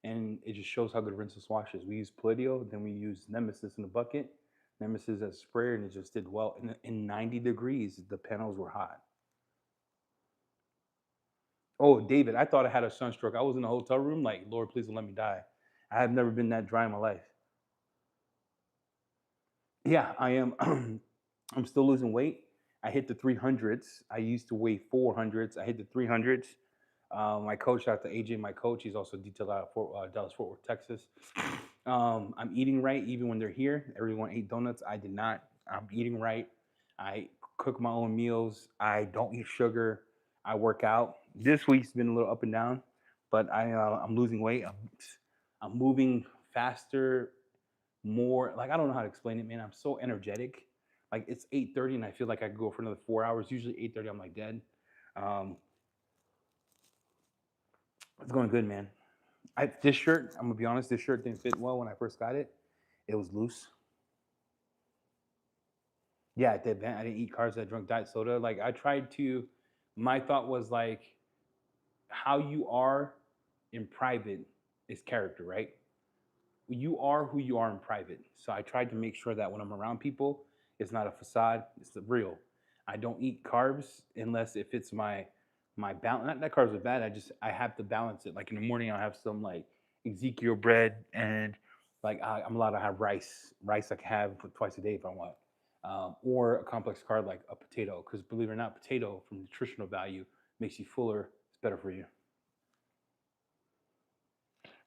and it just shows how good rinseless wash is. We used Palladio, then we used Nemesis in the bucket, Nemesis as a sprayer, and it just did well. In 90 degrees, the panels were hot. Oh, David, I thought I had a sunstroke. I was in a hotel room, like, Lord, please don't let me die. I have never been that dry in my life. Yeah, I am. I'm still losing weight. I hit the 300s. I used to weigh 400s. I hit the 300s. My coach, out to AJ, my coach, he's also detailed out of Dallas, Fort Worth, Texas. I'm eating right even when they're here. Everyone ate donuts. I did not. I'm eating right. I cook my own meals. I don't eat sugar. I work out. This week's been a little up and down, but I'm losing weight. I'm moving faster, more. Like, I don't know how to explain it, man. I'm so energetic. Like, it's 8:30 and I feel like I could go for another 4 hours. Usually 8:30, I'm like dead. Um, it's going good, man. This shirt, I'm gonna be honest, this shirt didn't fit well when I first got it. It was loose. Yeah, it did, man. I didn't eat carbs. I drank diet soda. Like, I tried to. My thought was like, how you are in private is character, right? You are who you are in private. So I tried to make sure that when I'm around people, it's not a facade, it's the real. I don't eat carbs unless if it's my balance. Not that carbs are bad. I have to balance it. Like in the morning, I'll have some like Ezekiel bread and like I'm allowed to have rice. Rice I can have twice a day if I want, or a complex carb like a potato. Because believe it or not, potato from nutritional value makes you fuller. It's better for you.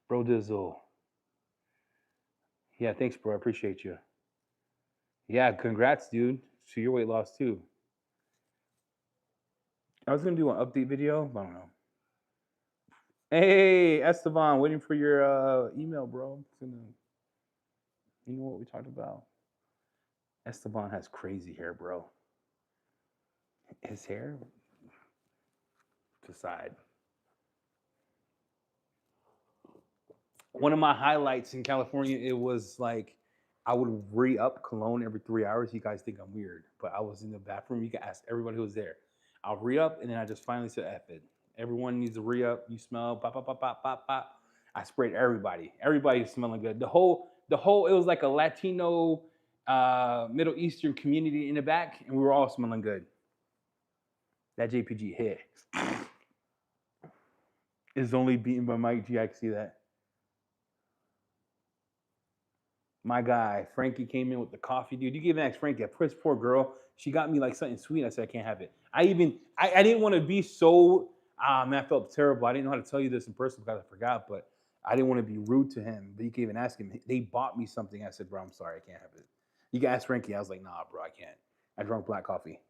Bro Dizzle. Yeah, thanks, bro. I appreciate you. Yeah, congrats, dude. To your weight loss too. I was gonna do an update video, but I don't know. Hey, Esteban, waiting for your email, bro. You know what we talked about? Esteban has crazy hair, bro. His hair, decide. One of my highlights in California, it was like I would re-up cologne every 3 hours. You guys think I'm weird, but I was in the bathroom. You can ask everybody who was there. I'll re-up, and then I just finally said, F it. Everyone needs a re-up. You smell, pop, pop, pop, pop, pop, pop. I sprayed everybody. Everybody's smelling good. It was like a Latino, Middle Eastern community in the back, and we were all smelling good. That JPG hit is only beaten by Mike G. I can see that. My guy, Frankie came in with the coffee, dude. You can even ask Frankie, a poor girl. She got me like something sweet. I said, I can't have it. I didn't want to be so, man, I felt terrible. I didn't know how to tell you this in person because I forgot, but I didn't want to be rude to him. But you can even ask him. They bought me something. I said, bro, I'm sorry. I can't have it. You can ask Frankie. I was like, nah, bro, I can't. I drank black coffee.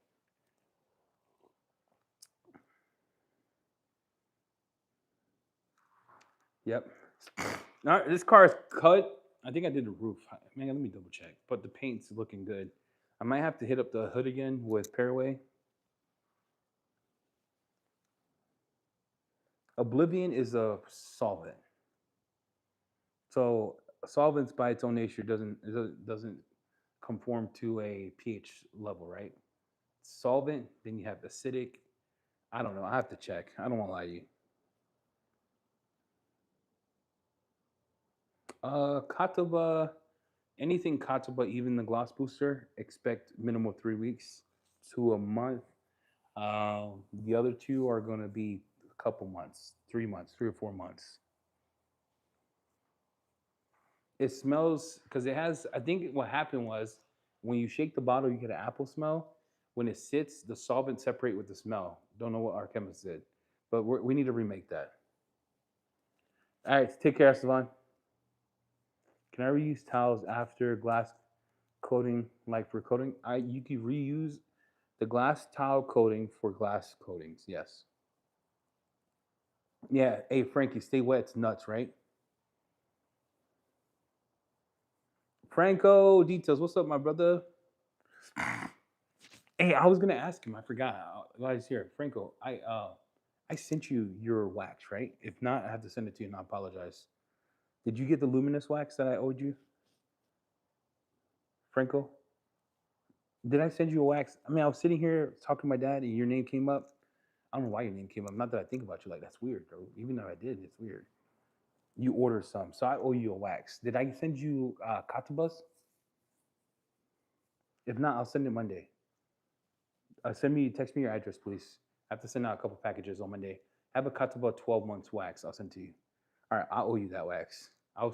Yep. All right, this car is cut. I think I did the roof. Man, let me double check. But the paint's looking good. I might have to hit up the hood again with Paraway. Oblivion is a solvent. So solvents by its own nature doesn't conform to a pH level, right? Solvent, then you have acidic. I don't know. I have to check. I don't want to lie to you. Kataba, anything Kataba, even the gloss booster, expect minimum 3 weeks to a month. The other two are going to be a couple months, 3 months, 3 or 4 months. It smells because it has. I think what happened was when you shake the bottle, you get an apple smell. When it sits, the solvent separate with the smell. Don't know what our chemist did, but we need to remake that. All right, take care, Esteban. Can I reuse towels after glass coating, like for coating? You can reuse the glass towel coating for glass coatings. Yes. Yeah. Hey, Frankie, stay wet. It's nuts, right? Franco details. What's up, my brother? Hey, I was gonna ask him. I forgot. While he's here, Franco. I sent you your wax, right? If not, I have to send it to you, and I apologize. Did you get the luminous wax that I owed you? Franco, did I send you a wax? I mean, I was sitting here talking to my dad, and your name came up. I don't know why your name came up. Not that I think about you like that's weird, bro. Even though I did, it's weird. You ordered some, so I owe you a wax. Did I send you Katabus? If not, I'll send it Monday. Text me your address, please. I have to send out a couple packages on Monday. Have a Kataba 12 months wax. I'll send to you. All right, I owe you that wax.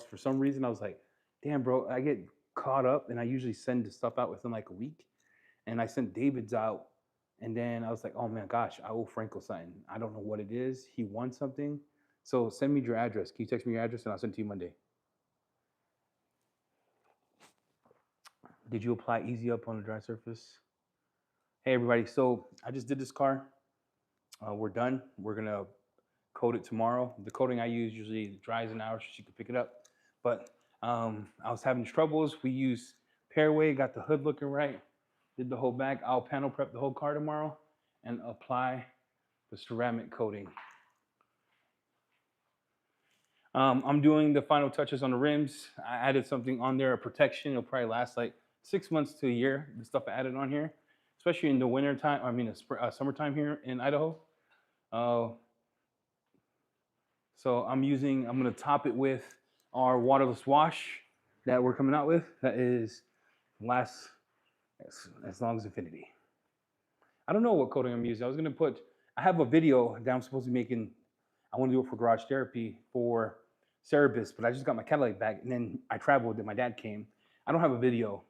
For some reason, I was like, damn, bro, I get caught up and I usually send the stuff out within like a week. And I sent David's out. And then I was like, oh man, gosh, I owe Franco something. I don't know what it is. He won something. So send me your address. Can you text me your address and I'll send it to you Monday? Did you apply Easy Up on a dry surface? Hey, everybody. So I just did this car. We're done. We're going to coat it tomorrow. The coating I use usually dries an hour so she can pick it up. But I was having troubles. We used Pairway, got the hood looking right, did the whole back. I'll panel prep the whole car tomorrow and apply the ceramic coating. I'm doing the final touches on the rims. I added something on there, a protection. It'll probably last like 6 months to a year, the stuff I added on here, especially in the winter time, summertime here in Idaho. So I'm going to top it with our waterless wash that we're coming out with. That is lasts as long as infinity. I don't know what coating I'm using. I have a video that I'm supposed to be making. I want to do it for garage therapy for Cerebus, but I just got my Cadillac back and then I traveled and my dad came. I don't have a video.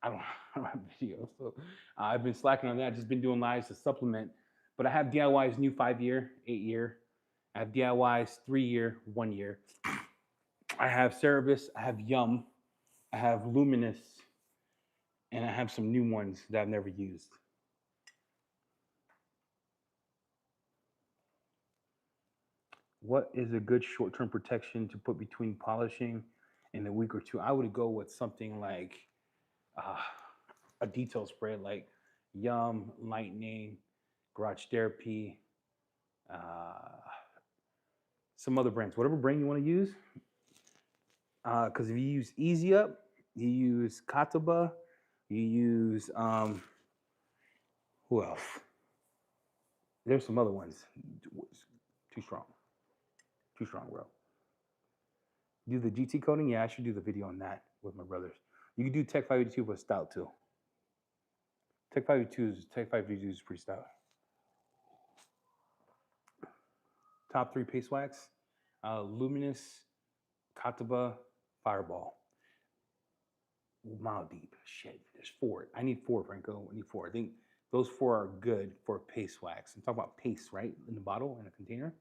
I don't have a video. So I've been slacking on that. I've just been doing lives to supplement. But I have DIY's new 5-year, 8-year. I have DIY's 3-year, 1 year. I have Cerebus, I have Yum, I have Luminous, and I have some new ones that I've never used. What is a good short-term protection to put between polishing in a week or two? I would go with something like a detail spray like Yum, Lightning, Garage Therapy, some other brands, whatever brand you want to use. Because if you use Easy Up, you use Kataba, you use who else? There's some other ones. Too strong, bro. Do the GT coating? Yeah, I should do the video on that with my brothers. You can do Tech 582 with stout too. Tech 582 is pretty stout. Top 3 paste wax: Luminous, Kataba, Fireball. Mile deep. Shit, there's 4. I need 4, Franco. I need 4. I think those 4 are good for paste wax. I'm talking about paste, right? In the bottle, in a container.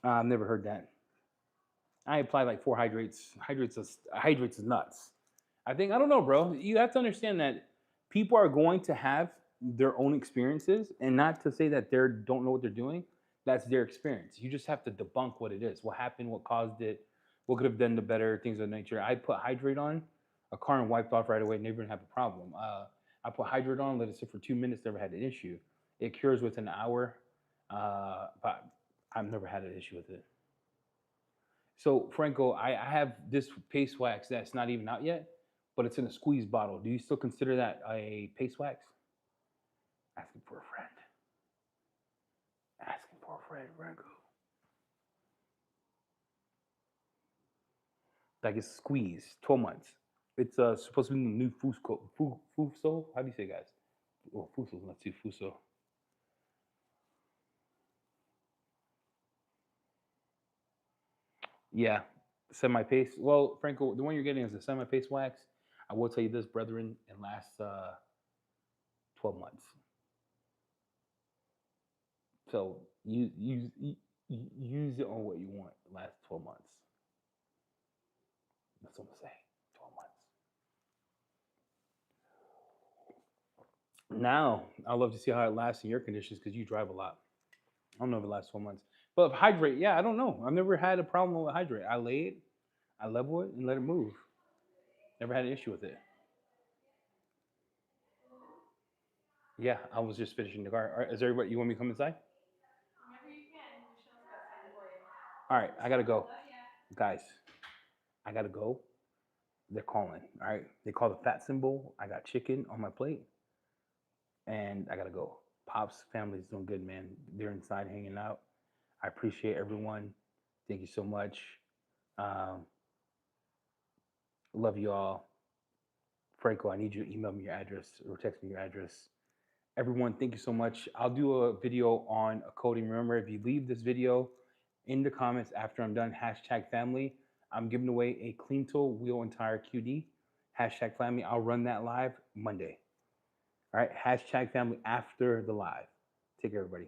I've never heard that. I apply like 4 hydrates. Hydrates is nuts. I don't know, bro. You have to understand that people are going to have their own experiences, and not to say that they don't know what they're doing. That's their experience. You just have to debunk what it is, what happened, what caused it, what could have done the better, things of that nature. I put hydrate on a car and wiped off right away, never even have a problem. I put hydrate on, let it sit for 2 minutes, never had an issue. It cures within an hour, but I've never had an issue with it. So, Franco, I have this paste wax that's not even out yet, but it's in a squeeze bottle. Do you still consider that a paste wax? Asking for a friend. Asking for a friend, Franco. Like it's squeezed, 12 months. It's supposed to be the new Fuso. How do you say, guys? Well, Fuso's not too Fuso. Yeah, semi-paste. Well, Franco, the one you're getting is a semi-paste wax. I will tell you this, brethren, it lasts 12 months. So you use it on what you want. It lasts 12 months. That's what I'm saying. 12 months. Now, I'd love to see how it lasts in your conditions because you drive a lot. I don't know if it lasts 12 months. But hydrate, yeah, I don't know. I've never had a problem with hydrate. I lay it, I level it, and let it move. Never had an issue with it. Yeah, I was just finishing the car. All right, is everybody? You want me to come inside? All right, I gotta go, guys. I gotta go. They're calling. All right, they call the fat symbol. I got chicken on my plate, and I gotta go. Pop's family's doing good, man. They're inside hanging out. I appreciate everyone. Thank you so much. Um, love you all. Franco, I need you to email me your address or text me your address. Everyone, thank you so much. I'll do a video on a coding. Remember, if you leave this video in the comments after I'm done, hashtag family, I'm giving away a clean tool wheel and tire QD. Hashtag family. I'll run that live Monday. All right. Hashtag family after the live. Take care, everybody.